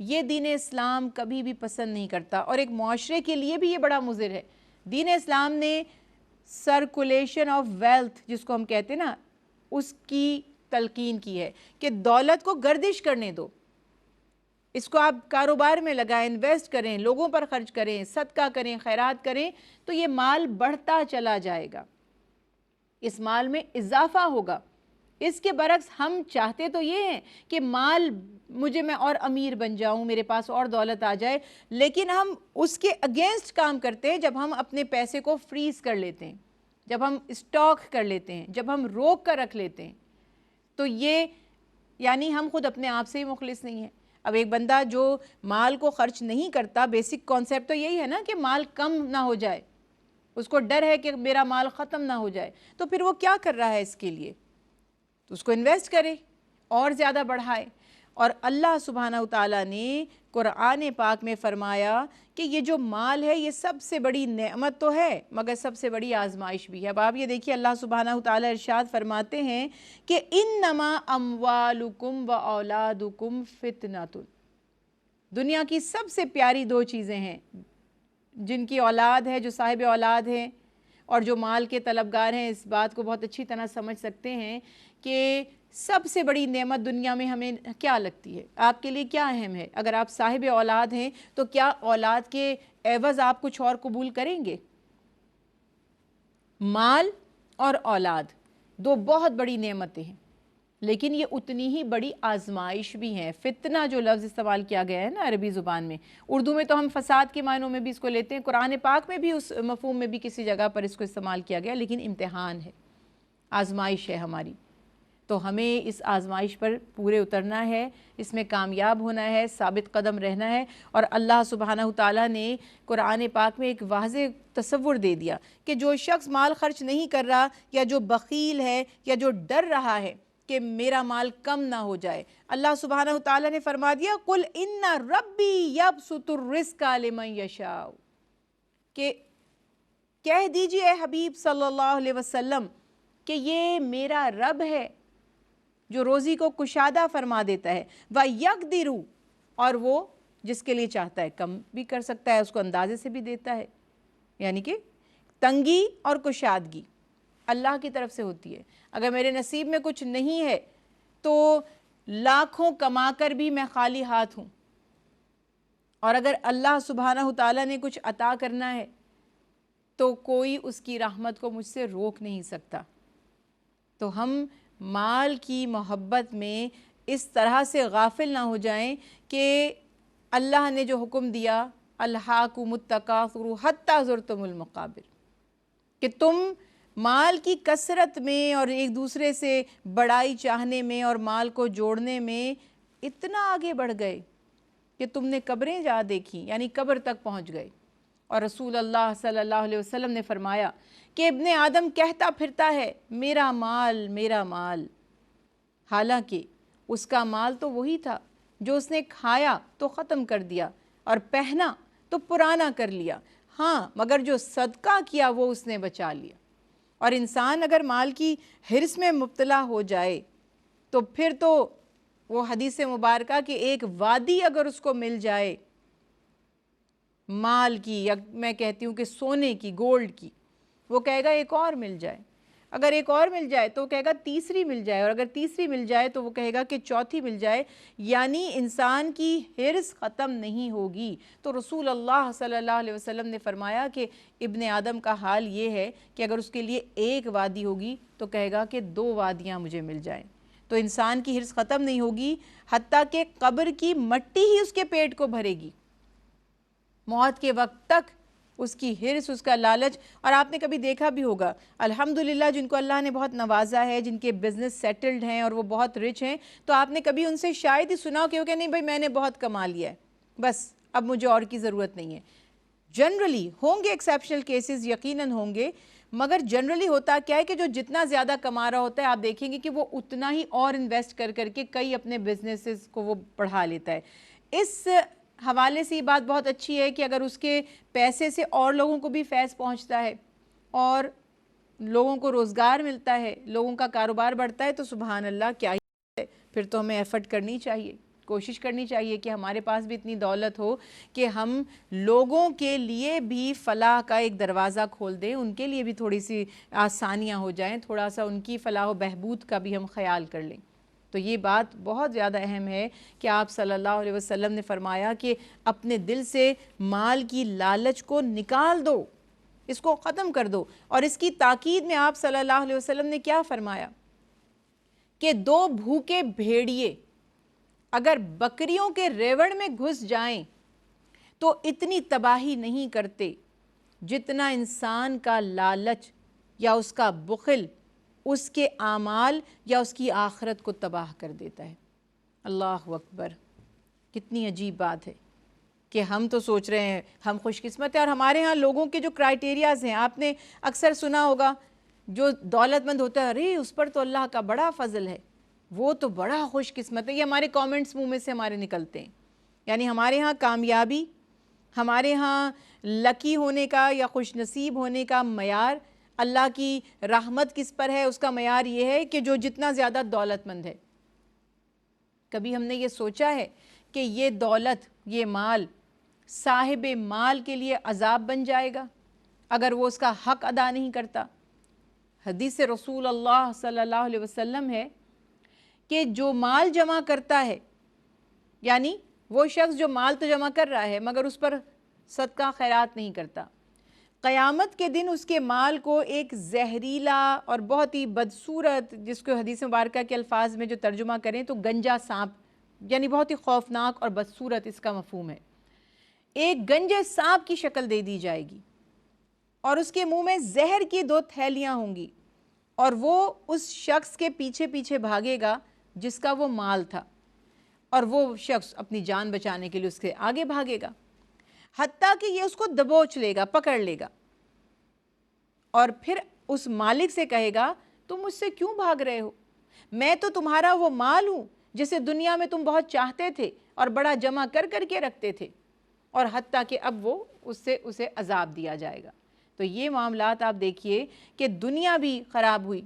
یہ دین اسلام کبھی بھی پسند نہیں کرتا، اور ایک معاشرے کے لیے بھی یہ بڑا مضر ہے۔ دین اسلام نے سرکولیشن آف ویلتھ جس کو ہم کہتے ہیں نا، اس کی تلقین کی ہے کہ دولت کو گردش کرنے دو، اس کو آپ کاروبار میں لگائیں، انویسٹ کریں، لوگوں پر خرچ کریں، صدقہ کریں، خیرات کریں، تو یہ مال بڑھتا چلا جائے گا، اس مال میں اضافہ ہوگا۔ اس کے برعکس ہم چاہتے تو یہ ہیں کہ مال میں اور امیر بن جاؤں، میرے پاس اور دولت آ جائے، لیکن ہم اس کے اگینسٹ کام کرتے ہیں جب ہم اپنے پیسے کو فریز کر لیتے ہیں، جب ہم اسٹاک کر لیتے ہیں، جب ہم روک کر رکھ لیتے ہیں، تو یہ یعنی ہم خود اپنے آپ سے ہی مخلص نہیں ہیں۔ اب ایک بندہ جو مال کو خرچ نہیں کرتا، بیسک کانسیپٹ تو یہی ہے نا کہ مال کم نہ ہو جائے، اس کو ڈر ہے کہ میرا مال ختم نہ ہو جائے، تو پھر وہ کیا کر رہا ہے اس کے لیے؟ تو اس کو انویسٹ کرے اور زیادہ بڑھائے۔ اور اللہ سبحانہ وتعالیٰ نے قرآن پاک میں فرمایا کہ یہ جو مال ہے یہ سب سے بڑی نعمت تو ہے مگر سب سے بڑی آزمائش بھی ہے۔ اب آپ یہ دیکھیے اللہ سبحانہ وتعالیٰ ارشاد فرماتے ہیں کہ انما اموالکم و اولادکم فتنۃ، دنیا کی سب سے پیاری دو چیزیں ہیں، جن کی اولاد ہے، جو صاحب اولاد ہیں اور جو مال کے طلبگار ہیں، اس بات کو بہت اچھی طرح سمجھ سکتے ہیں کہ سب سے بڑی نعمت دنیا میں ہمیں کیا لگتی ہے، آپ کے لیے کیا اہم ہے؟ اگر آپ صاحب اولاد ہیں تو کیا اولاد کے عوض آپ کچھ اور قبول کریں گے؟ مال اور اولاد دو بہت بڑی نعمتیں ہیں، لیکن یہ اتنی ہی بڑی آزمائش بھی ہیں۔ فتنہ جو لفظ استعمال کیا گیا ہے نا عربی زبان میں، اردو میں تو ہم فساد کے معنوں میں بھی اس کو لیتے ہیں، قرآن پاک میں بھی اس مفہوم میں بھی کسی جگہ پر اس کو استعمال کیا گیا، لیکن امتحان ہے، آزمائش ہے ہماری، تو ہمیں اس آزمائش پر پورے اترنا ہے، اس میں کامیاب ہونا ہے، ثابت قدم رہنا ہے۔ اور اللہ سبحانہ وتعالیٰ نے قرآن پاک میں ایک واضح تصور دے دیا کہ جو شخص مال خرچ نہیں کر رہا، یا جو بخیل ہے، یا جو ڈر رہا ہے کہ میرا مال کم نہ ہو جائے، اللہ سبحانہ وتعالیٰ نے فرما دیا قُلْ إِنَّ رَبِّي يَبْسُطُ الرِّزْقَ لِمَنْ يَشَاءُ، کہ کہہ دیجئے اے حبیب صلی اللہ علیہ وسلم کہ یہ میرا رب ہے جو روزی کو کشادہ فرما دیتا ہے، وَيَقْدِرُ، اور وہ جس کے لیے چاہتا ہے کم بھی کر سکتا ہے، اس کو اندازے سے بھی دیتا ہے، یعنی کہ تنگی اور کشادگی اللہ کی طرف سے ہوتی ہے۔ اگر میرے نصیب میں کچھ نہیں ہے تو لاکھوں کما کر بھی میں خالی ہاتھ ہوں، اور اگر اللہ سبحانہ وتعالیٰ نے کچھ عطا کرنا ہے تو کوئی اس کی رحمت کو مجھ سے روک نہیں سکتا۔ تو ہم مال کی محبت میں اس طرح سے غافل نہ ہو جائیں کہ اللہ نے جو حکم دیا الہاکم التکاثر حتی زرتم المقابر، کہ تم مال کی کثرت میں اور ایک دوسرے سے بڑائی چاہنے میں اور مال کو جوڑنے میں اتنا آگے بڑھ گئے کہ تم نے قبریں جا دیکھی، یعنی قبر تک پہنچ گئے۔ اور رسول اللہ صلی اللہ علیہ وسلم نے فرمایا کہ ابن آدم کہتا پھرتا ہے میرا مال میرا مال، حالانکہ اس کا مال تو وہی تھا جو اس نے کھایا تو ختم کر دیا اور پہنا تو پرانا کر لیا، ہاں مگر جو صدقہ کیا وہ اس نے بچا لیا۔ اور انسان اگر مال کی حرص میں مبتلا ہو جائے تو پھر تو وہ حدیث مبارکہ کہ ایک وادی اگر اس کو مل جائے مال کی، یا میں کہتی ہوں کہ سونے کی، گولڈ کی، وہ کہے گا ایک اور مل جائے، اگر ایک اور مل جائے تو وہ کہے گا تیسری مل جائے، اور اگر تیسری مل جائے تو وہ کہے گا کہ چوتھی مل جائے، یعنی انسان کی حرص ختم نہیں ہوگی۔ تو رسول اللہ صلی اللہ علیہ وسلم نے فرمایا کہ ابن آدم کا حال یہ ہے کہ اگر اس کے لیے ایک وادی ہوگی تو کہے گا کہ 2 وادیاں مجھے مل جائیں۔ تو انسان کی حرص ختم نہیں ہوگی حتیٰ کہ قبر کی مٹی ہی اس کے پیٹ کو بھرے گی، موت کے وقت تک اس کی حرص، اس کا لالچ۔ اور آپ نے کبھی دیکھا بھی ہوگا الحمدللہ جن کو اللہ نے بہت نوازا ہے، جن کے بزنس سیٹلڈ ہیں اور وہ بہت رچ ہیں، تو آپ نے کبھی ان سے شاید ہی سنا ہو کہ وہ نہیں بھائی میں نے بہت کما لیا ہے، بس اب مجھے اور کی ضرورت نہیں ہے۔ جنرلی ہوں گے ایکسیپشنل کیسز، یقیناً ہوں گے، مگر جنرلی ہوتا کیا ہے کہ جو جتنا زیادہ کما رہا ہوتا ہے آپ دیکھیں گے کہ وہ اتنا ہی اور انویسٹ کر کر کے کئی اپنے بزنسز کو وہ بڑھا لیتا ہے۔ اس حوالے سے یہ بات بہت اچھی ہے کہ اگر اس کے پیسے سے اور لوگوں کو بھی فیض پہنچتا ہے اور لوگوں کو روزگار ملتا ہے، لوگوں کا کاروبار بڑھتا ہے، تو سبحان اللہ کیا ہی ہے، پھر تو ہمیں ایفرٹ کرنی چاہیے۔ کوشش کرنی چاہیے کہ ہمارے پاس بھی اتنی دولت ہو کہ ہم لوگوں کے لیے بھی فلاح کا ایک دروازہ کھول دیں، ان کے لیے بھی تھوڑی سی آسانیاں ہو جائیں، تھوڑا سا ان کی فلاح و بہبود کا بھی ہم خیال کر لیں۔ تو یہ بات بہت زیادہ اہم ہے کہ آپ صلی اللہ علیہ وسلم نے فرمایا کہ اپنے دل سے مال کی لالچ کو نکال دو، اس کو ختم کر دو۔ اور اس کی تاکید میں آپ صلی اللہ علیہ وسلم نے کیا فرمایا کہ 2 بھوکے بھیڑیے اگر بکریوں کے ریوڑ میں گھس جائیں تو اتنی تباہی نہیں کرتے جتنا انسان کا لالچ یا اس کا بخل اس کے اعمال یا اس کی آخرت کو تباہ کر دیتا ہے۔ اللہ اکبر، کتنی عجیب بات ہے کہ ہم تو سوچ رہے ہیں ہم خوش قسمت ہیں، اور ہمارے ہاں لوگوں کے جو کرائٹیریاز ہیں، آپ نے اکثر سنا ہوگا جو دولت مند ہوتا ہے، ارے اس پر تو اللہ کا بڑا فضل ہے، وہ تو بڑا خوش قسمت ہے۔ یہ ہمارے کامنٹس منہ میں سے ہمارے نکلتے ہیں۔ یعنی ہمارے ہاں کامیابی، ہمارے ہاں لکی ہونے کا یا خوش نصیب ہونے کا معیار، اللہ کی رحمت کس پر ہے اس کا معیار یہ ہے کہ جو جتنا زیادہ دولت مند ہے۔ کبھی ہم نے یہ سوچا ہے کہ یہ دولت، یہ مال صاحب مال کے لیے عذاب بن جائے گا اگر وہ اس کا حق ادا نہیں کرتا؟ حدیث رسول اللہ صلی اللہ علیہ وسلم ہے کہ جو مال جمع کرتا ہے، یعنی وہ شخص جو مال تو جمع کر رہا ہے مگر اس پر صدقہ خیرات نہیں کرتا، قیامت کے دن اس کے مال کو ایک زہریلا اور بہت ہی بدصورت، جس کو حدیث مبارکہ کے الفاظ میں جو ترجمہ کریں تو گنجا سانپ، یعنی بہت ہی خوفناک اور بدصورت اس کا مفہوم ہے، ایک گنجے سانپ کی شکل دے دی جائے گی اور اس کے منہ میں زہر کی 2 تھیلیاں ہوں گی، اور وہ اس شخص کے پیچھے پیچھے بھاگے گا جس کا وہ مال تھا، اور وہ شخص اپنی جان بچانے کے لیے اس کے آگے بھاگے گا، حتیٰ کہ یہ اس کو دبوچ لے گا، پکڑ لے گا، اور پھر اس مالک سے کہے گا تم مجھ سے کیوں بھاگ رہے ہو؟ میں تو تمہارا وہ مال ہوں جسے دنیا میں تم بہت چاہتے تھے اور بڑا جمع کر کر کے رکھتے تھے، اور حتیٰ کہ اب وہ اسے عذاب دیا جائے گا۔ تو یہ معاملات آپ دیکھیے کہ دنیا بھی خراب ہوئی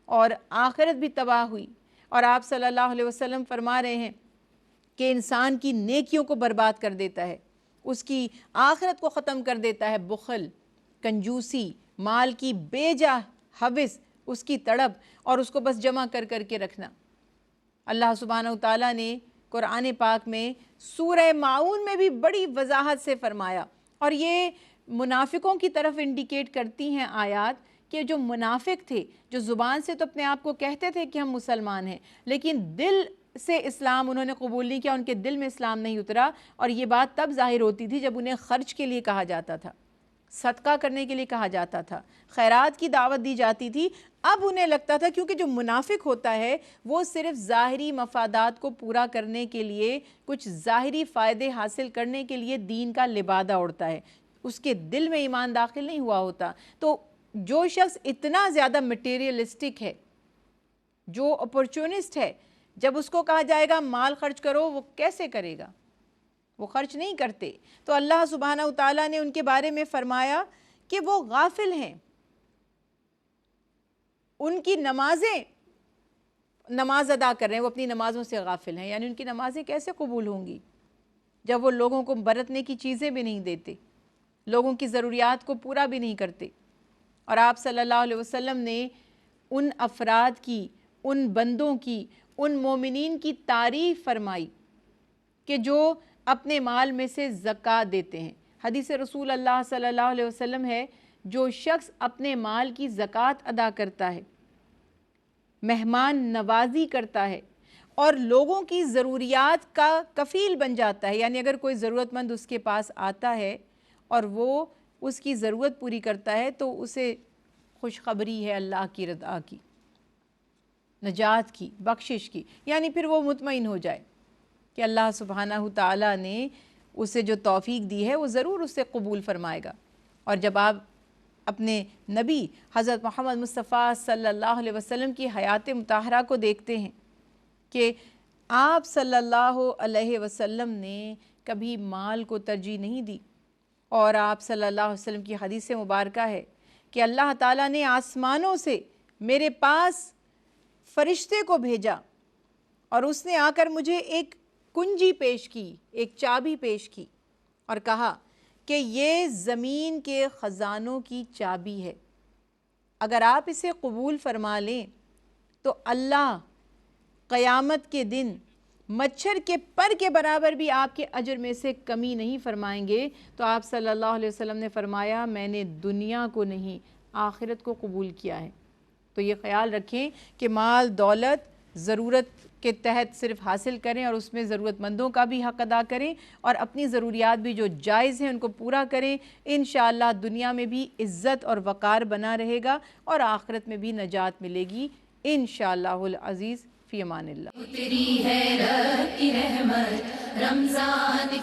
اور آخرت بھی تباہ ہوئی، اور آپ صلی اللہ علیہ وسلم فرما رہے ہیں کہ انسان کی نیکیوں کو برباد کر دیتا ہے، اس کی آخرت کو ختم کر دیتا ہے بخل، کنجوسی، مال کی بے جا ہوس، اس کی تڑپ، اور اس کو بس جمع کر کر کے رکھنا۔ اللہ سبحانہ وتعالیٰ نے قرآن پاک میں سورہ ماعون میں بھی بڑی وضاحت سے فرمایا، اور یہ منافقوں کی طرف انڈیکیٹ کرتی ہیں آیات کہ جو منافق تھے، جو زبان سے تو اپنے آپ کو کہتے تھے کہ ہم مسلمان ہیں، لیکن دل سے اسلام انہوں نے قبول نہیں کیا، ان کے دل میں اسلام نہیں اترا، اور یہ بات تب ظاہر ہوتی تھی جب انہیں خرچ کے لیے کہا جاتا تھا، صدقہ کرنے کے لیے کہا جاتا تھا، خیرات کی دعوت دی جاتی تھی۔ اب انہیں لگتا تھا کیونکہ جو منافق ہوتا ہے وہ صرف ظاہری مفادات کو پورا کرنے کے لیے، کچھ ظاہری فائدے حاصل کرنے کے لیے دین کا لبادہ اڑتا ہے، اس کے دل میں ایمان داخل نہیں ہوا ہوتا۔ تو جو شخص اتنا زیادہ مٹیریلسٹک ہے، جو اپورچونسٹ ہے، جب اس کو کہا جائے گا مال خرچ کرو، وہ کیسے کرے گا؟ وہ خرچ نہیں کرتے۔ تو اللہ سبحانہ وتعالیٰ نے ان کے بارے میں فرمایا کہ وہ غافل ہیں، ان کی نماز ادا کر رہے ہیں، وہ اپنی نمازوں سے غافل ہیں، یعنی ان کی نمازیں کیسے قبول ہوں گی جب وہ لوگوں کو برتنے کی چیزیں بھی نہیں دیتے، لوگوں کی ضروریات کو پورا بھی نہیں کرتے۔ اور آپ صلی اللہ علیہ وسلم نے ان افراد کی، ان بندوں کی، ان مومنین کی تعریف فرمائی کہ جو اپنے مال میں سے زکوٰۃ دیتے ہیں۔ حدیث رسول اللہ صلی اللہ علیہ وسلم ہے، جو شخص اپنے مال کی زکوٰۃ ادا کرتا ہے، مہمان نوازی کرتا ہے، اور لوگوں کی ضروریات کا کفیل بن جاتا ہے، یعنی اگر کوئی ضرورت مند اس کے پاس آتا ہے اور وہ اس کی ضرورت پوری کرتا ہے تو اسے خوشخبری ہے اللہ کی رضا کی، نجات کی، بخشش کی، یعنی پھر وہ مطمئن ہو جائے کہ اللہ سبحانہ تعالیٰ نے اسے جو توفیق دی ہے وہ ضرور اسے قبول فرمائے گا۔ اور جب آپ اپنے نبی حضرت محمد مصطفیٰ صلی اللہ علیہ وسلم کی حیات مطہرہ کو دیکھتے ہیں کہ آپ صلی اللہ علیہ وسلم نے کبھی مال کو ترجیح نہیں دی، اور آپ صلی اللہ علیہ وسلم کی حدیث مبارکہ ہے کہ اللہ تعالیٰ نے آسمانوں سے میرے پاس فرشتے کو بھیجا، اور اس نے آ کر مجھے ایک کنجی پیش کی، ایک چابی پیش کی اور کہا کہ یہ زمین کے خزانوں کی چابی ہے، اگر آپ اسے قبول فرما لیں تو اللہ قیامت کے دن مچھر کے پر کے برابر بھی آپ کے اجر میں سے کمی نہیں فرمائیں گے۔ تو آپ صلی اللہ علیہ وسلم نے فرمایا میں نے دنیا کو نہیں آخرت کو قبول کیا ہے۔ تو یہ خیال رکھیں کہ مال دولت ضرورت کے تحت صرف حاصل کریں اور اس میں ضرورت مندوں کا بھی حق ادا کریں اور اپنی ضروریات بھی جو جائز ہیں ان کو پورا کریں۔ انشاءاللہ دنیا میں بھی عزت اور وقار بنا رہے گا اور آخرت میں بھی نجات ملے گی انشاءاللہ العزیز۔ فی امان اللہ۔ اتری ہے رب کی رحمت رمضان کے